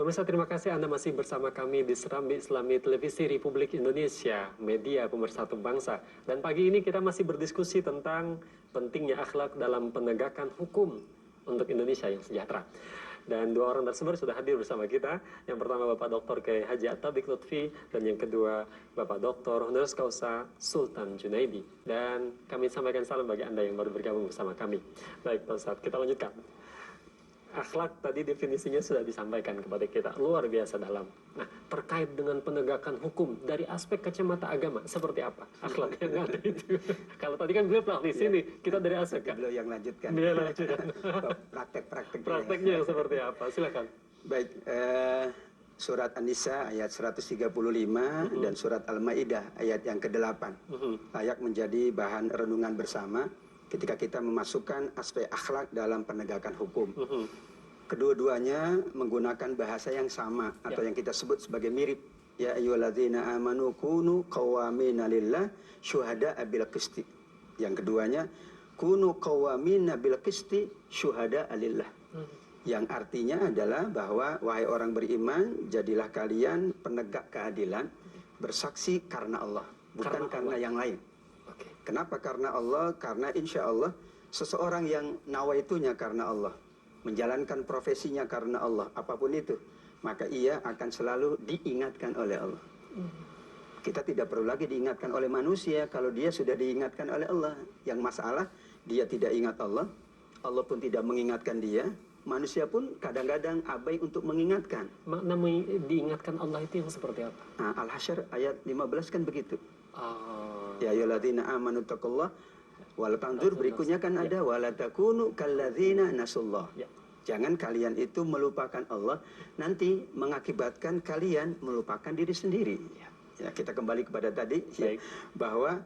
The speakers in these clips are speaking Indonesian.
Pemirsa, terima kasih Anda masih bersama kami di Serambi Islami Televisi Republik Indonesia, media pemersatu bangsa. Dan pagi ini kita masih berdiskusi tentang pentingnya akhlak dalam penegakan hukum untuk Indonesia yang sejahtera. Dan dua orang tersebut sudah hadir bersama kita. Yang pertama Bapak Dr. Kiai Haji At-Thabik Lutfi, dan yang kedua Bapak Dr. Honoris Causa Sultan Junaidi. Dan kami sampaikan salam bagi Anda yang baru bergabung bersama kami. Baik Pak Ustadz, kita lanjutkan. Akhlak tadi definisinya sudah disampaikan kepada kita, luar biasa dalam. Nah, terkait dengan penegakan hukum dari aspek kacamata agama, seperti apa akhlak yang ada itu? Kalau tadi kan beliau praktisi nih, kita dari aspek beliau yang lanjutkan. Dia lanjutkan. Prakteknya yang seperti apa? Silakan. Baik, surat An-Nisa ayat 135 dan surat Al-Maidah ayat yang ke-8 layak menjadi bahan renungan bersama ketika kita memasukkan aspek akhlak dalam penegakan hukum. Kedua-duanya menggunakan bahasa yang sama atau yang kita sebut sebagai mirip. Ya ayyuhalladzina amanu kunu qawwamina lillah syuhada'a bil qisti. Yang keduanya kunu qawwamina bil qisti syuhada'a lillah. Yang artinya adalah bahwa wahai orang beriman, jadilah kalian penegak keadilan, bersaksi karena Allah, bukan karena yang lain. Kenapa karena Allah? Karena insya Allah seseorang yang nawaitunya karena Allah, menjalankan profesinya karena Allah, apapun itu, maka ia akan selalu diingatkan oleh Allah. Kita tidak perlu lagi diingatkan oleh manusia kalau dia sudah diingatkan oleh Allah. Yang masalah dia tidak ingat Allah, Allah pun tidak mengingatkan dia, manusia pun kadang-kadang abai untuk mengingatkan. Makna diingatkan Allah itu yang seperti apa? Nah, Al-Hasyr ayat 15 kan begitu. Ya ayyuhalladzina amanu taqullah wala tanzur, berikutnya kan ada wala takunu kalladzina nasullah. Jangan kalian itu melupakan Allah, nanti mengakibatkan kalian melupakan diri sendiri. Ya, kita kembali kepada tadi ya, bahwa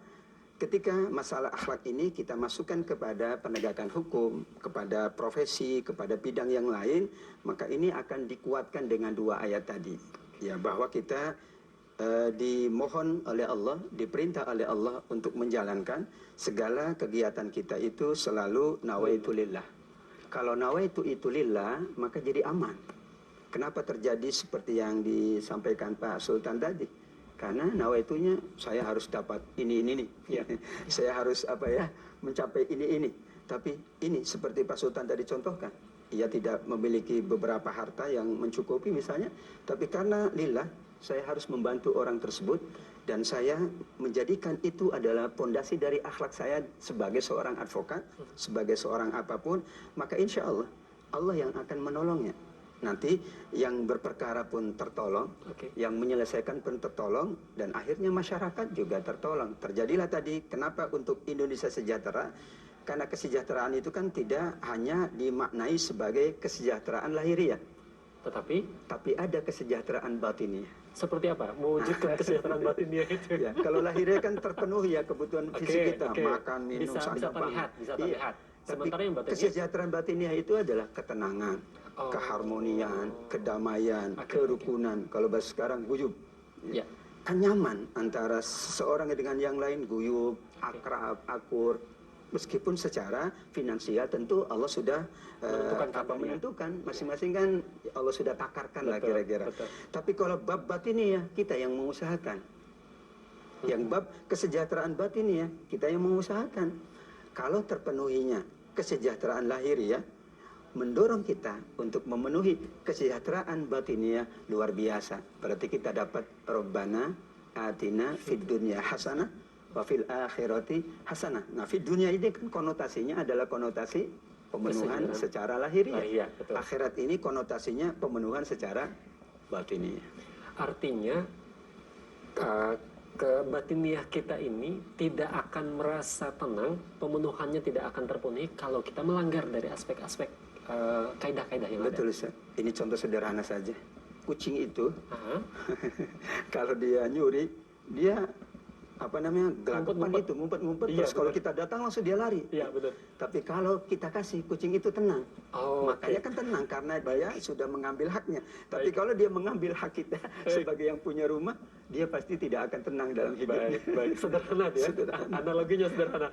ketika masalah akhlak ini kita masukkan kepada penegakan hukum, kepada profesi, kepada bidang yang lain, maka ini akan dikuatkan dengan dua ayat tadi. Ya, bahwa kita dimohon oleh Allah, diperintah oleh Allah untuk menjalankan segala kegiatan kita itu selalu nawaitu lillah. Kalau nawaitu itu lillah, maka jadi aman. Kenapa terjadi seperti yang disampaikan Pak Sultan tadi? Karena nawaitunya saya harus dapat ini. Saya harus mencapai ini. Tapi ini seperti Pak Sultan tadi contohkan, ia tidak memiliki beberapa harta yang mencukupi misalnya, tapi karena lillah saya harus membantu orang tersebut, dan saya menjadikan itu adalah pondasi dari akhlak saya sebagai seorang advokat, sebagai seorang apapun, maka insya Allah, Allah yang akan menolongnya. Nanti yang berperkara pun tertolong, yang menyelesaikan pun tertolong, dan akhirnya masyarakat juga tertolong. Terjadilah tadi, kenapa untuk Indonesia sejahtera? Karena kesejahteraan itu kan tidak hanya dimaknai sebagai kesejahteraan lahiriah, tapi ada kesejahteraan batiniah. Seperti apa mewujudkan kesejahteraan batiniah itu? Ya, kalau lahirnya kan terpenuhi ya kebutuhan fisik kita, makan, minum, bisa terlihat. Sementara yang batiniah, kesejahteraan batiniah itu adalah ketenangan, keharmonian, kedamaian, kerukunan. Kalau bahasa sekarang guyub. Ya. Kan nyaman antara seorang dengan yang lain, guyub, akrab, akur. Meskipun secara finansial tentu Allah sudah menentukan, masing-masing kan Allah sudah takarkan lah kira-kira. Tapi kalau bab batiniah kita yang mengusahakan, yang bab kesejahteraan batiniah kita yang mengusahakan. Kalau terpenuhinya kesejahteraan lahiriah, mendorong kita untuk memenuhi kesejahteraan batiniah luar biasa. Berarti kita dapat Rabbana atina fid dunya hasanah wa fil akhirati hasanah. Nah, fid dunya ini kan konotasinya adalah konotasi pemenuhan secara lahiriah. Akhirat ini konotasinya pemenuhan secara batiniah. Artinya kebatiniah kita ini tidak akan merasa tenang, pemenuhannya tidak akan terpenuhi kalau kita melanggar dari aspek-aspek kaidah-kaidah yang ada. Betul, ini contoh sederhana saja. Kucing itu kalau dia nyuri, dia gelagapan itu, ngumpet-ngumpet, terus kalau kita datang langsung dia lari. Iya, betul. Tapi kalau kita kasih, kucing itu tenang. Makanya kan tenang, karena dia sudah mengambil haknya. Tapi kalau dia mengambil hak kita sebagai yang punya rumah, dia pasti tidak akan tenang dalam hidupnya. Sederhana ya, analoginya sederhana.